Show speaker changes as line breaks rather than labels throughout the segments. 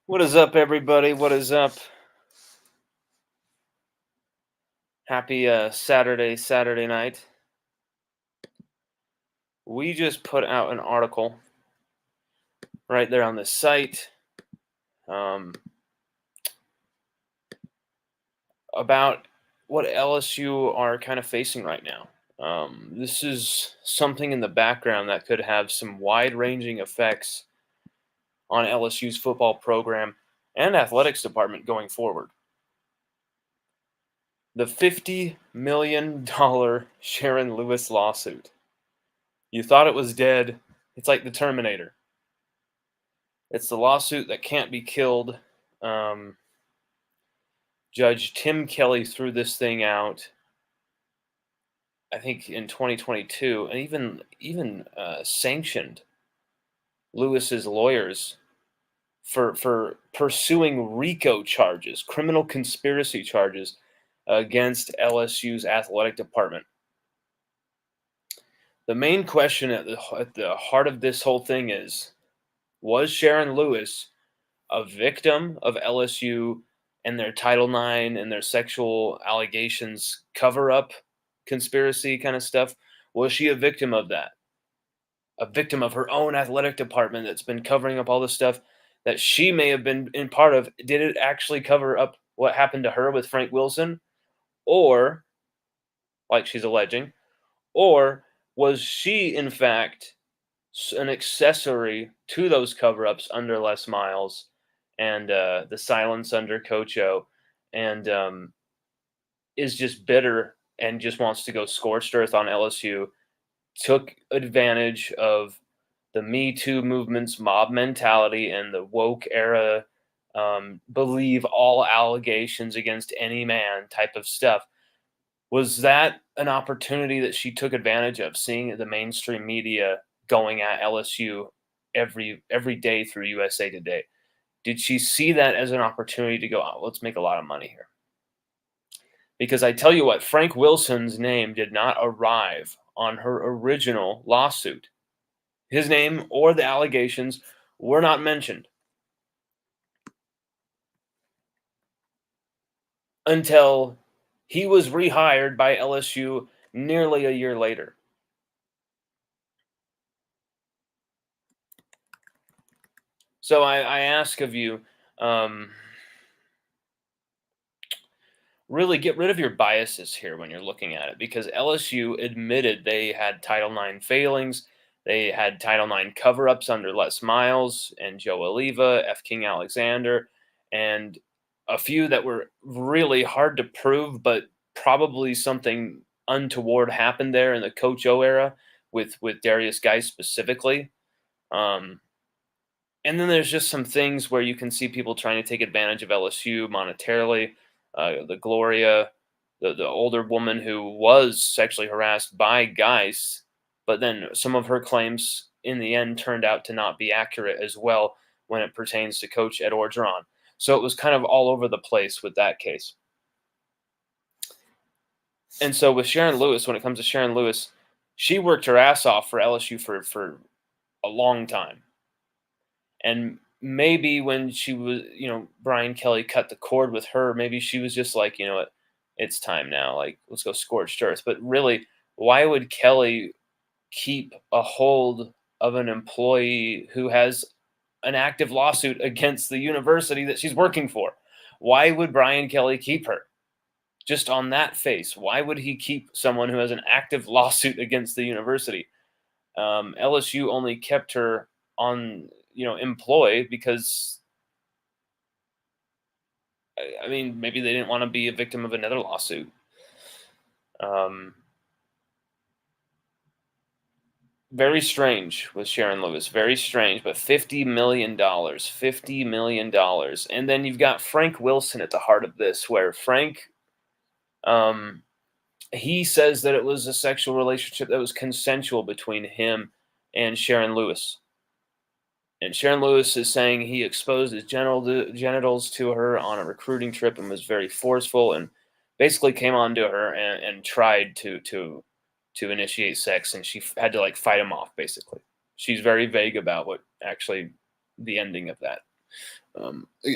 What is up, everybody? What is up? Happy Saturday night. We just put out an article right there on the site um, about what LSU are kind of facing right now. This is something in the background that could have some wide-ranging effects on LSU's football program and athletics department going forward. The $50 million Sharon Lewis lawsuit. You thought it was dead. It's like the Terminator. It's the lawsuit that can't be killed. Um, Judge Tim Kelly threw this thing out, I think, in 2022, and even sanctioned Lewis's lawyers for pursuing RICO charges, criminal conspiracy charges, against LSU's athletic department. The main question at the heart of this whole thing is: was Sharon Lewis a victim of LSU and their Title IX and their sexual allegations cover up conspiracy kind of stuff? Was she a victim of that? A victim of her own athletic department that's been covering up all the stuff that she may have been in part of? Did it actually cover up what happened to her with Frank Wilson? Or, like she's alleging, or was she, in fact, an accessory to those cover-ups under Les Miles and the silence under Coach O, and is just bitter and just wants to go scorched earth on LSU, took advantage of the Me Too movement's mob mentality and the woke era, believe all allegations against any man type of stuff. Was that an opportunity that she took advantage of, seeing the mainstream media going at LSU every day through USA Today? Did she see that as an opportunity to go, oh, let's make a lot of money here? Because I tell you what, Frank Wilson's name did not arrive on her original lawsuit. His name or the allegations were not mentioned until he was rehired by LSU nearly a year later. So I ask of you, um, really get rid of your biases here when you're looking at it, because LSU admitted they had Title IX failings. They had Title IX cover-ups under Les Miles and Joe Oliva, F. King Alexander, and a few that were really hard to prove, but probably something untoward happened there in the Coach O era with Darius Geis specifically. Um, and then there's just some things where you can see people trying to take advantage of LSU monetarily. The Gloria, the older woman who was sexually harassed by Geis, but then some of her claims in the end turned out to not be accurate as well when it pertains to Coach Ed Orgeron. So it was kind of all over the place with that case. And so with Sharon Lewis, when it comes to Sharon Lewis, she worked her ass off for LSU for a long time. And maybe when she was, Brian Kelly cut the cord with her, maybe she was just like, you know what, it's time now. Like, let's go scorched earth. But really, why would Kelly keep a hold of an employee who has an active lawsuit against the university that she's working for? Why would Brian Kelly keep her? Just on that face, why would he keep someone who has an active lawsuit against the university? LSU only kept her on, employ because, I mean, maybe they didn't want to be a victim of another lawsuit. Very strange with Sharon Lewis. Very strange, but $50 million. $50 million. And then you've got Frank Wilson at the heart of this, where Frank, he says that it was a sexual relationship that was consensual between him and Sharon Lewis. And Sharon Lewis is saying he exposed his genitals to her on a recruiting trip and was very forceful and basically came on to her and tried to initiate sex, and she had to fight him off, basically. She's very vague about what actually the ending of that.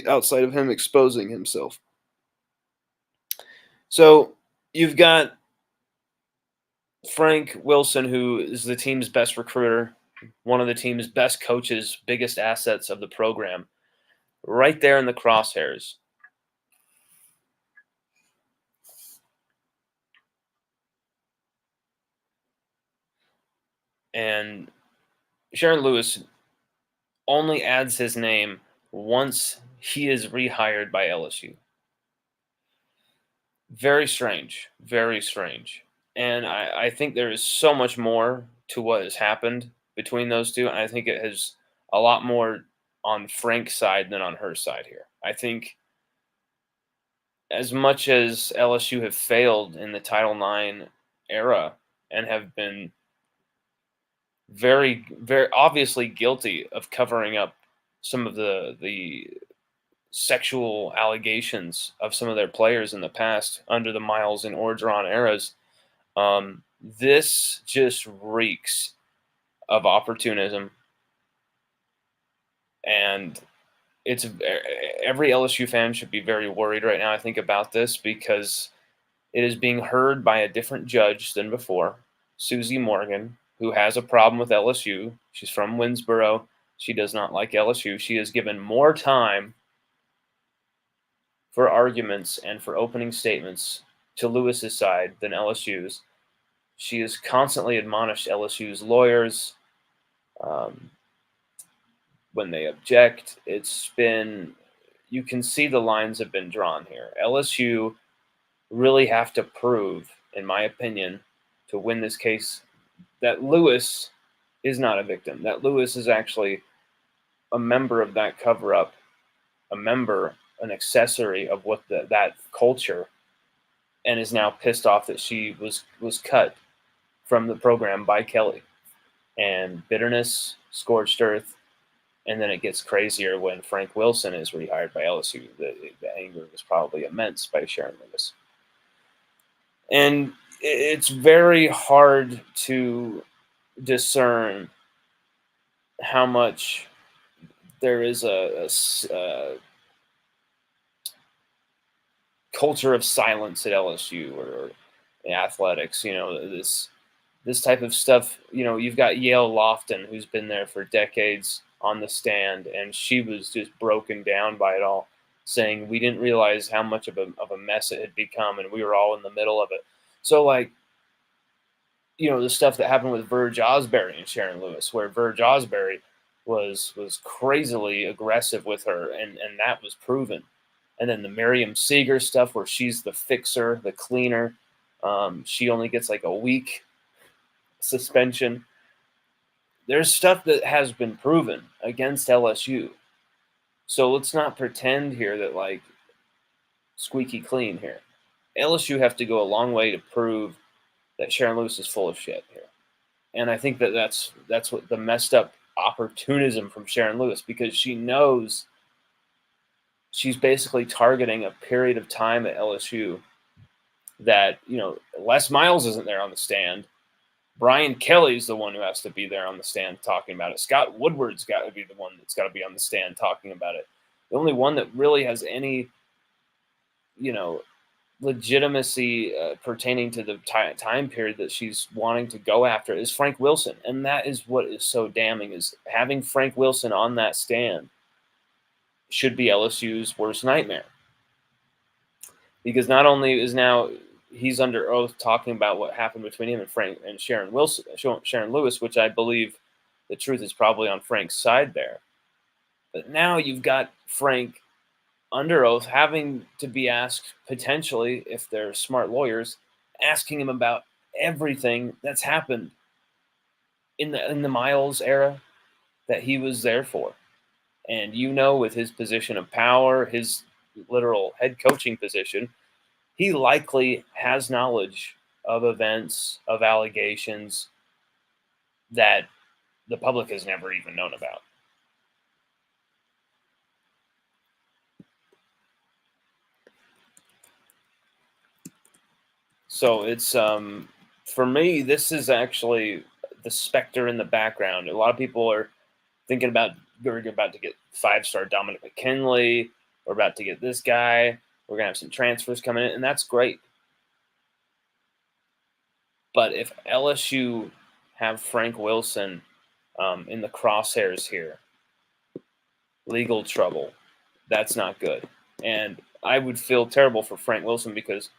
outside of him exposing himself. So you've got Frank Wilson, who is the team's best recruiter, one of the team's best coaches, biggest assets of the program, right there in the crosshairs. And Sharon Lewis only adds his name once he is rehired by LSU. Very strange. Very strange. And I think there is so much more to what has happened between those two. And I think it has a lot more on Frank's side than on her side here. I think as much as LSU have failed in the Title IX era and have been very, very obviously guilty of covering up some of the sexual allegations of some of their players in the past under the Miles and Orgeron eras. This just reeks of opportunism, and it's every LSU fan should be very worried right now, I think, about this because it is being heard by a different judge than before, Susie Morgan, who has a problem with LSU. She's from Winsboro. She does not like LSU. She is given more time for arguments and for opening statements to Lewis's side than LSU's. She has constantly admonished LSU's lawyers when they object. It's been, you can see the lines have been drawn here. LSU really have to prove, in my opinion, to win this case that Lewis is not a victim, that Lewis is actually a member of that cover up, a member, an accessory of what that culture, and is now pissed off that she was cut from the program by Kelly. And bitterness, scorched earth, and then it gets crazier when Frank Wilson is rehired by LSU. The anger was probably immense by Sharon Lewis. And it's very hard to discern how much there is a culture of silence at LSU or in athletics. You know, this type of stuff. You know, you've got Yale Lofton, who's been there for decades, on the stand, and she was just broken down by it all, saying we didn't realize how much of a mess it had become, and we were all in the middle of it. So, like, you know, the stuff that happened with Verge Osbury and Sharon Lewis, where Verge Osbury was crazily aggressive with her, and that was proven. And then the Miriam Seeger stuff, where she's the fixer, the cleaner. She only gets like a week suspension. There's stuff that has been proven against LSU. So let's not pretend here that like squeaky clean here. LSU have to go a long way to prove that Sharon Lewis is full of shit here. And I think that that's what the messed up opportunism from Sharon Lewis, because she knows she's basically targeting a period of time at LSU that, you know, Les Miles isn't there on the stand. Brian Kelly's the one who has to be there on the stand talking about it. Scott Woodward's got to be the one that's got to be on the stand talking about it. The only one that really has any, you know, legitimacy pertaining to the time period that she's wanting to go after is Frank Wilson. And that is what is so damning, is having Frank Wilson on that stand should be LSU's worst nightmare. Because not only is now he's under oath talking about what happened between him and Frank and Sharon Lewis, which I believe the truth is probably on Frank's side there. But now you've got Frank under oath having to be asked, potentially, if they're smart lawyers, asking him about everything that's happened in the Miles era that he was there for. And, you know, with his position of power, his literal head coaching position, he likely has knowledge of events, of allegations that the public has never even known about. So it's, for me, this is actually the specter in the background. A lot of people are thinking about we're about to get 5-star Dominic McKinley. We're about to get this guy. We're gonna have some transfers coming in, and that's great. But if LSU have Frank Wilson in the crosshairs here, legal trouble, that's not good. And I would feel terrible for Frank Wilson because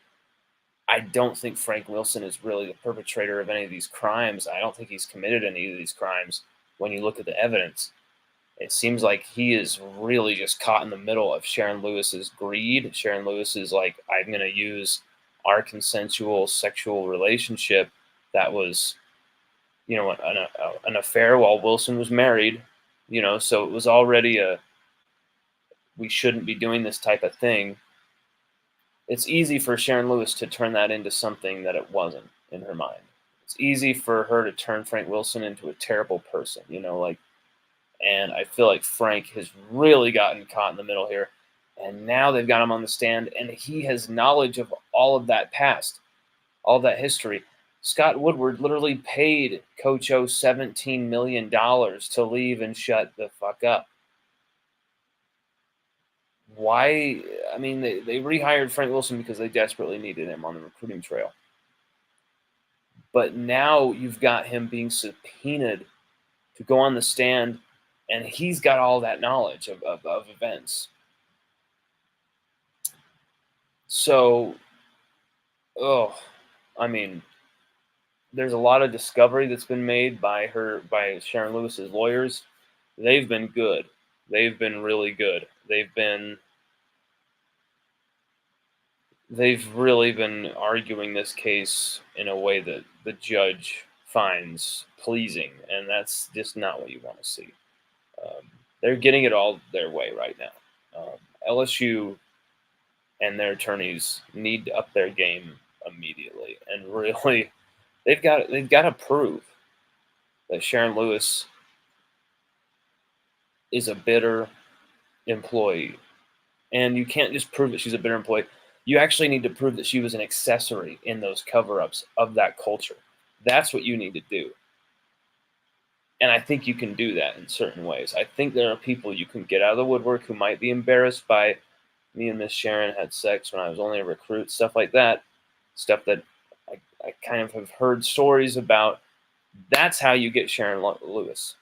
I don't think Frank Wilson is really the perpetrator of any of these crimes. I don't think he's committed any of these crimes when you look at the evidence. It seems like he is really just caught in the middle of Sharon Lewis's greed. Sharon Lewis is like, I'm going to use our consensual sexual relationship that was, an affair while Wilson was married, so it was already we shouldn't be doing this type of thing. It's easy for Sharon Lewis to turn that into something that it wasn't in her mind. It's easy for her to turn Frank Wilson into a terrible person, and I feel like Frank has really gotten caught in the middle here. And now they've got him on the stand, and he has knowledge of all of that past, all of that history. Scott Woodward literally paid Coach O $17 million to leave and shut the fuck up. Why? I mean, they rehired Frank Wilson because they desperately needed him on the recruiting trail. But now you've got him being subpoenaed to go on the stand, and he's got all that knowledge of events. So, I mean, there's a lot of discovery that's been made by Sharon Lewis's lawyers. They've been good. They've been really good. They've really been arguing this case in a way that the judge finds pleasing, and that's just not what you want to see. They're getting it all their way right now. LSU and their attorneys need to up their game immediately, and really, they've got to prove that Sharon Lewis is a bitter employee. And you can't just prove that she's a bitter employee. You actually need to prove that she was an accessory in those cover-ups of that culture. That's what you need to do. And I think you can do that in certain ways. I think there are people you can get out of the woodwork who might be embarrassed by me and Miss Sharon had sex when I was only a recruit, stuff like that. Stuff that I kind of have heard stories about. That's how you get Sharon Lewis.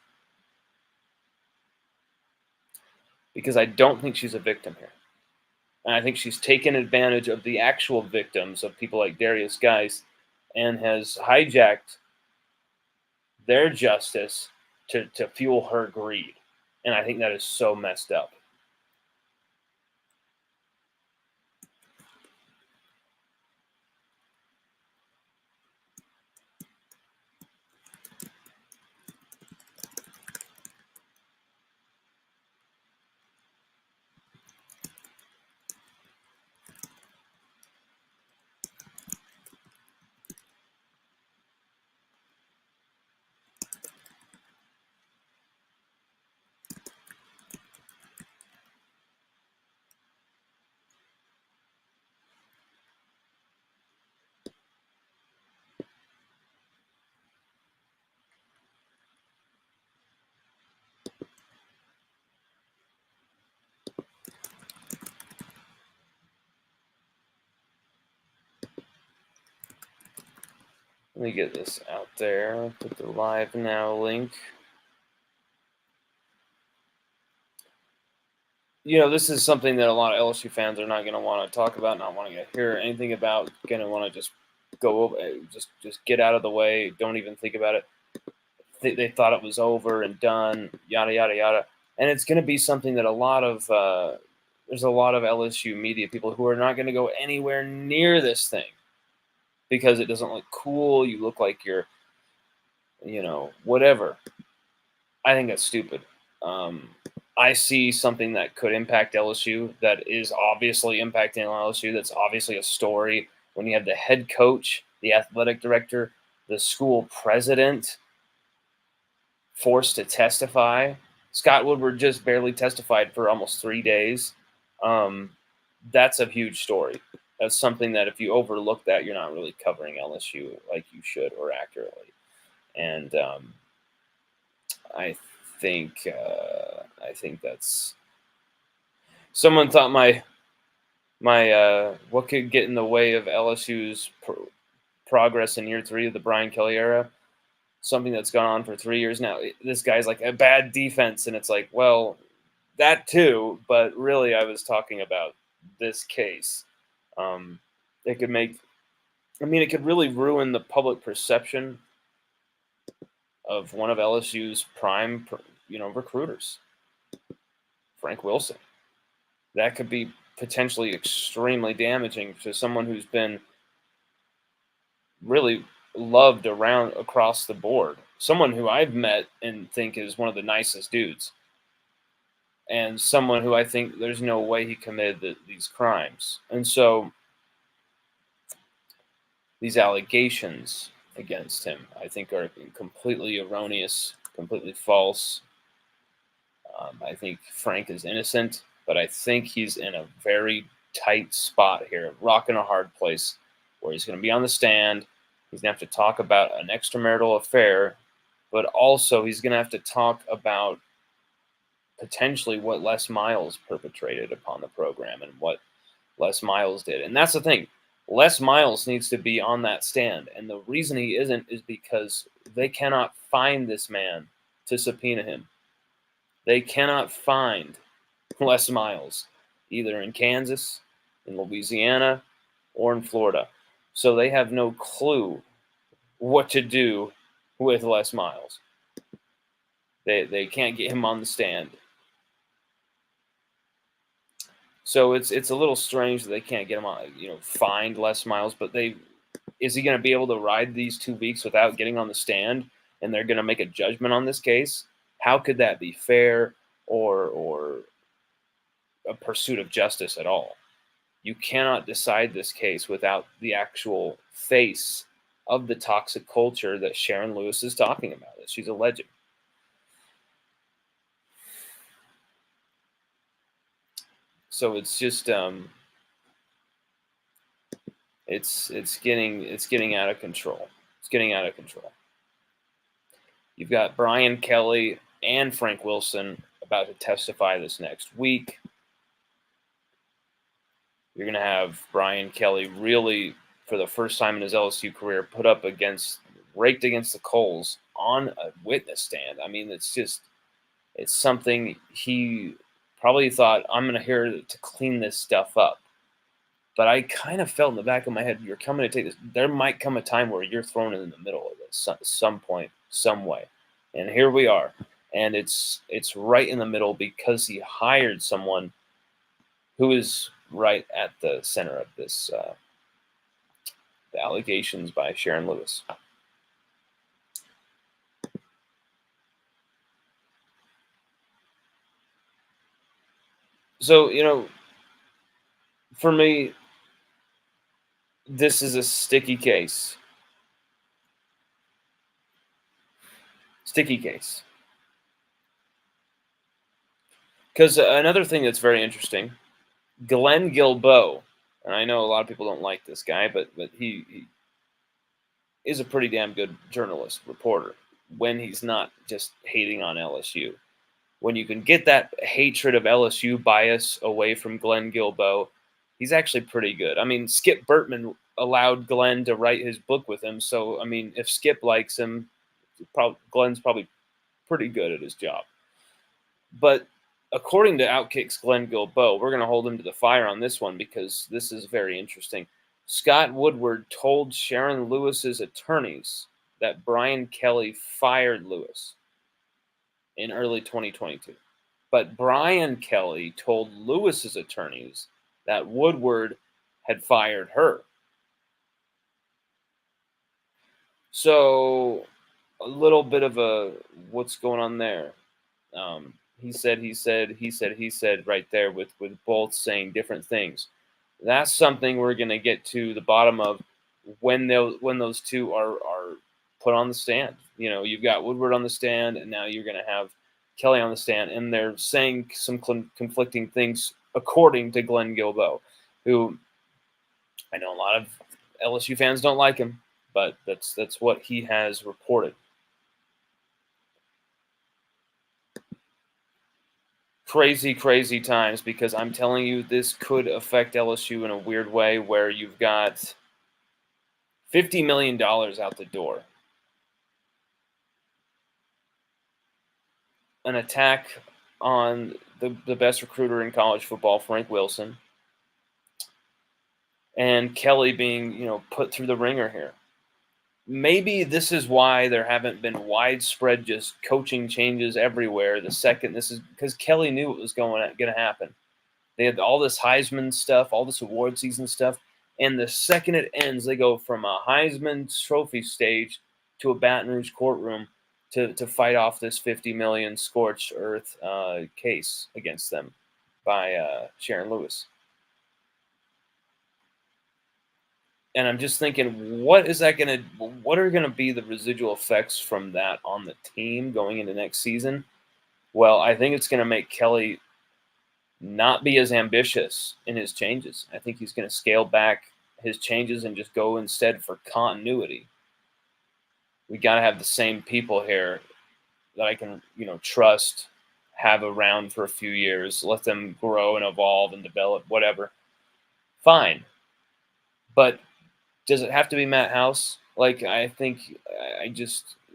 Because I don't think she's a victim here. And I think she's taken advantage of the actual victims of people like Darius Geis and has hijacked their justice to fuel her greed. And I think that is so messed up. Let me get this out there. I'll put the live now link. This is something that a lot of LSU fans are not going to want to talk about, not want to hear anything about, going to want to just go over, just get out of the way, don't even think about it. They thought it was over and done, yada, yada, yada. And it's going to be something that there's a lot of LSU media people who are not going to go anywhere near this thing because it doesn't look cool. You look like you're, whatever. I think that's stupid. I see something that could impact LSU that is obviously impacting LSU. That's obviously a story when you have the head coach, the athletic director, the school president forced to testify. Scott Woodward just barely testified for almost 3 days. That's a huge story. That's something that if you overlook that, you're not really covering LSU like you should or accurately. And I think that's someone thought my what could get in the way of LSU's progress in year 3 of the Brian Kelly era. Something that's gone on for 3 years now. This guy's like a bad defense, and it's like, well, that too, but really, I was talking about this case. It could make, I mean, it could really ruin the public perception of one of LSU's prime, recruiters, Frank Wilson. That could be potentially extremely damaging to someone who's been really loved around across the board. Someone who I've met and think is one of the nicest dudes, and someone who I think there's no way he committed these crimes. And so these allegations against him, I think, are completely erroneous, completely false. I think Frank is innocent, but I think he's in a very tight spot here, rock in a hard place, where he's going to be on the stand. He's going to have to talk about an extramarital affair, but also he's going to have to talk about potentially what Les Miles perpetrated upon the program and what Les Miles did. And that's the thing. Les Miles needs to be on that stand. And the reason he isn't is because they cannot find this man to subpoena him. They cannot find Les Miles, either in Kansas, in Louisiana, or in Florida. So they have no clue what to do with Les Miles. They can't get him on the stand. So it's a little strange that they can't get him on, find Les Miles, but is he going to be able to ride these 2 weeks without getting on the stand, and they're going to make a judgment on this case? How could that be fair or a pursuit of justice at all? You cannot decide this case without the actual face of the toxic culture that Sharon Lewis is talking about. She's a legend. So it's just it's getting out of control. It's getting out of control. You've got Brian Kelly and Frank Wilson about to testify this next week. You're going to have Brian Kelly really, for the first time in his LSU career, raked against the coals on a witness stand. I mean, it's something he probably thought, I'm going to here to clean this stuff up. But I kind of felt in the back of my head, you're coming to take this. There might come a time where you're thrown in the middle of this at some point, some way. And here we are. And it's right in the middle because he hired someone who is right at the center of this, the allegations by Sharon Lewis. So, for me, this is a sticky case. Sticky case. Because another thing that's very interesting, Glenn Guilbeau, and I know a lot of people don't like this guy, but he is a pretty damn good journalist, reporter, when he's not just hating on LSU. When you can get that hatred of LSU bias away from Glenn Guilbeau, he's actually pretty good. I mean, Skip Bertman allowed Glenn to write his book with him, so, I mean, if Skip likes him, Glenn's probably pretty good at his job. But according to Outkick's Glenn Guilbeau, we're going to hold him to the fire on this one because this is very interesting. Scott Woodward told Sharon Lewis's attorneys that Brian Kelly fired Lewis in early 2022. But Brian Kelly told Lewis's attorneys that Woodward had fired her. So a little bit of a what's going on there. He said right there with both saying different things. That's something we're going to get to the bottom of when those two are put on the stand. You've got Woodward on the stand, and now you're going to have Kelly on the stand, and they're saying some conflicting things according to Glenn Guilbeau, who I know a lot of LSU fans don't like him, but that's what he has reported. crazy, crazy times because I'm telling you, this could affect LSU in a weird way where you've got $50 million out the door, an attack on the best recruiter in college football, Frank Wilson, and Kelly being, put through the ringer here. Maybe this is why there haven't been widespread just coaching changes everywhere. The second this is because Kelly knew what was going to happen. They had all this Heisman stuff, all this award season stuff, and the second it ends, they go from a Heisman Trophy stage to a Baton Rouge courtroom to fight off this 50 million scorched earth case against them by Sharon Lewis. And I'm just thinking, what are gonna be the residual effects from that on the team going into next season? Well, I think it's gonna make Kelly not be as ambitious in his changes. I think he's gonna scale back his changes and just go instead for continuity. We gotta have the same people here that I can, trust, have around for a few years, let them grow and evolve and develop, whatever. Fine. But does it have to be Matt House? Like, I think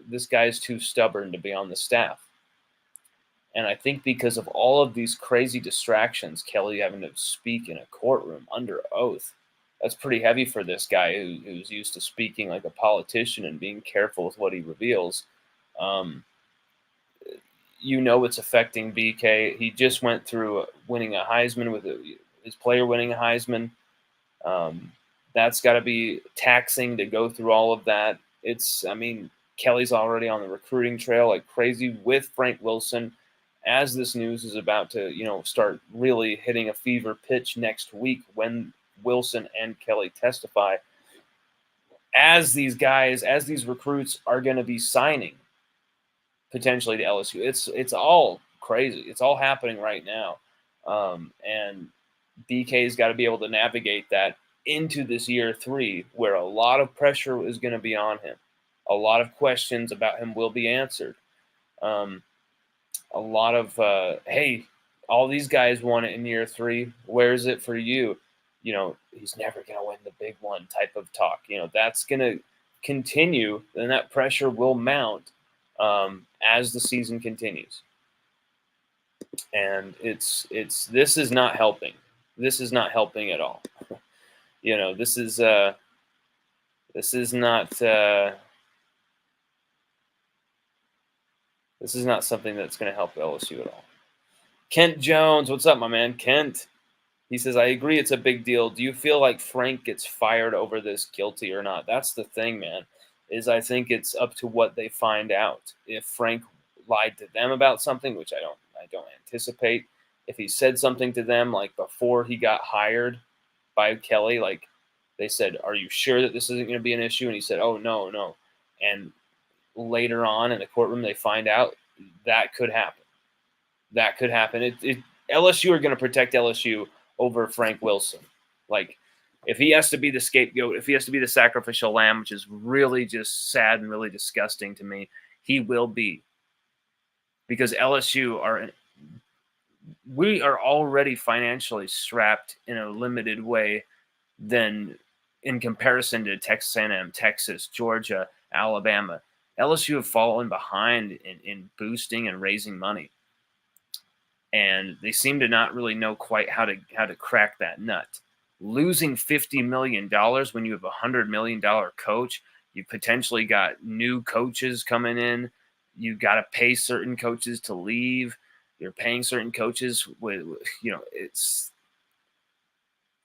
this guy's too stubborn to be on the staff. And I think because of all of these crazy distractions, Kelly having to speak in a courtroom under oath, that's pretty heavy for this guy who's used to speaking like a politician and being careful with what he reveals. Um, it's affecting BK. He just went through winning a Heisman with his player winning a Heisman. That's got to be taxing to go through all of that. Kelly's already on the recruiting trail like crazy with Frank Wilson as this news is about to, start really hitting a fever pitch next week when Wilson and Kelly testify. As these recruits are going to be signing potentially to LSU. It's all crazy. It's all happening right now. And BK's got to be able to navigate that into this year 3 where a lot of pressure is going to be on him. A lot of questions about him will be answered. A lot of, hey, all these guys won it in year 3. Where is it for you? He's never going to win the big one type of talk. That's going to continue, and that pressure will mount as the season continues. And this is not helping. This is not helping at all. This is not something that's going to help LSU at all. Kent Jones, what's up, my man? Kent, he says, I agree it's a big deal. Do you feel like Frank gets fired over this, guilty or not? That's the thing, man, is I think it's up to what they find out. If Frank lied to them about something, which I don't anticipate, if he said something to them like before he got hired by Kelly, like they said, are you sure that this isn't going to be an issue? And he said, oh, no. And later on in the courtroom, they find out that could happen. That could happen. LSU are going to protect LSU over Frank Wilson. Like, if he has to be the scapegoat, if he has to be the sacrificial lamb, which is really just sad and really disgusting to me, he will be. Because we are already financially strapped in a limited way than in comparison to Texas A&M, Texas, Georgia, Alabama. LSU have fallen behind in boosting and raising money. And they seem to not really know quite how to crack that nut. Losing $50 million when you have a $100 million coach, you potentially got new coaches coming in. You got to pay certain coaches to leave. You're paying certain coaches with it's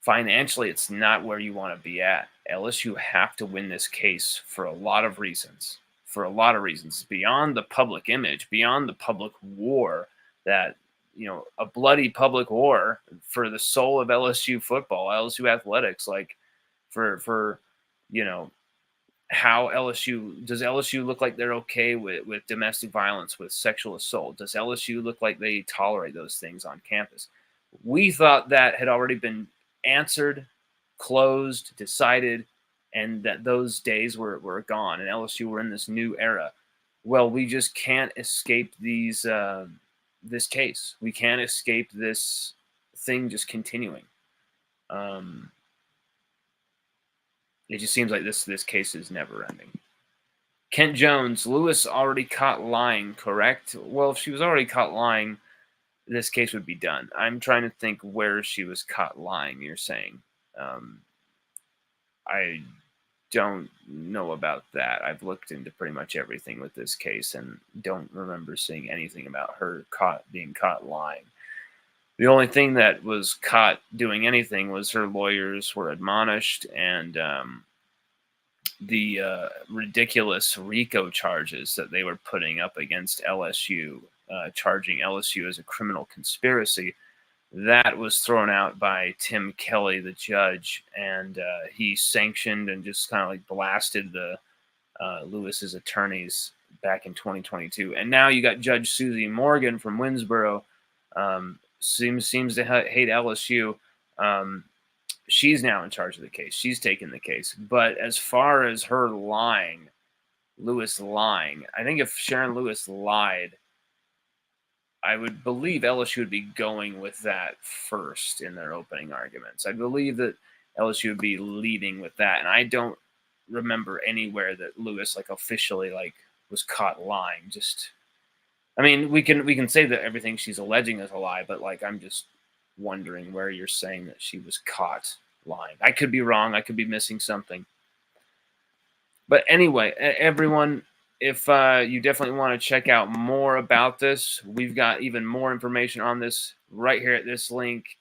financially, it's not where you want to be at. LSU have to win this case for a lot of reasons. Beyond the public image, beyond the public war that, a bloody public war for the soul of LSU football, LSU athletics, like for how does LSU look like they're okay with domestic violence, with sexual assault? Does LSU look like they tolerate those things on campus? We thought that had already been answered, closed, decided, and that those days were gone, and LSU were in this new era. Well, we just can't escape these this case. We can't escape this thing just continuing. It just seems like this case is never ending. Kent Jones, Lewis already caught lying, correct? Well, if she was already caught lying, this case would be done. I'm trying to think where she was caught lying, you're saying. I don't know about that. I've looked into pretty much everything with this case and don't remember seeing anything about her being caught lying. The only thing that was caught doing anything was her lawyers were admonished, and the ridiculous RICO charges that they were putting up against LSU, charging LSU as a criminal conspiracy, that was thrown out by Tim Kelly, the judge, and he sanctioned and just kind of like blasted the Lewis's attorneys back in 2022. And now you got Judge Susie Morgan from Winsboro, seems to hate LSU. She's now in charge of the case. She's taken the case. But as far as her lying, Lewis lying, I think if Sharon Lewis lied, I would believe LSU would be going with that first in their opening arguments. I believe that LSU would be leading with that. And I don't remember anywhere that Lewis officially was caught lying. Just, I mean, we can say that everything she's alleging is a lie, but I'm just wondering where you're saying that she was caught lying. I could be wrong. I could be missing something. But anyway, everyone, if you definitely want to check out more about this, we've got even more information on this right here at this link,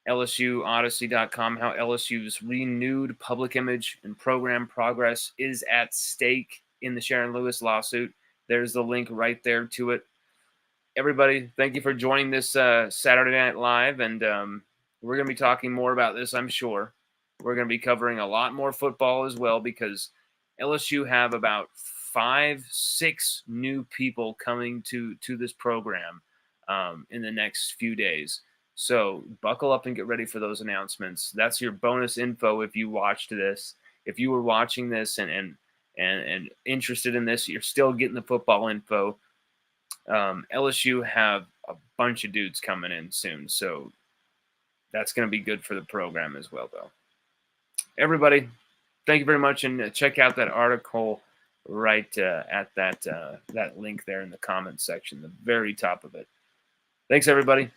LSUODYSSEY.com, how LSU's renewed public image and program progress is at stake in the Sharon Lewis lawsuit. There's the link right there to it. Everybody, thank you for joining this Saturday Night Live, and we're going to be talking more about this, I'm sure. We're going to be covering a lot more football as well, because LSU have about 5-6 new people coming to this program in the next few days. So buckle up and get ready for those announcements. That's your bonus info if you watched this. If you were watching this and interested in this, you're still getting the football info. LSU have a bunch of dudes coming in soon, so that's going to be good for the program as well, though. Everybody, thank you very much, and check out that article right at that link there in the comments section, the very top of it. Thanks, everybody.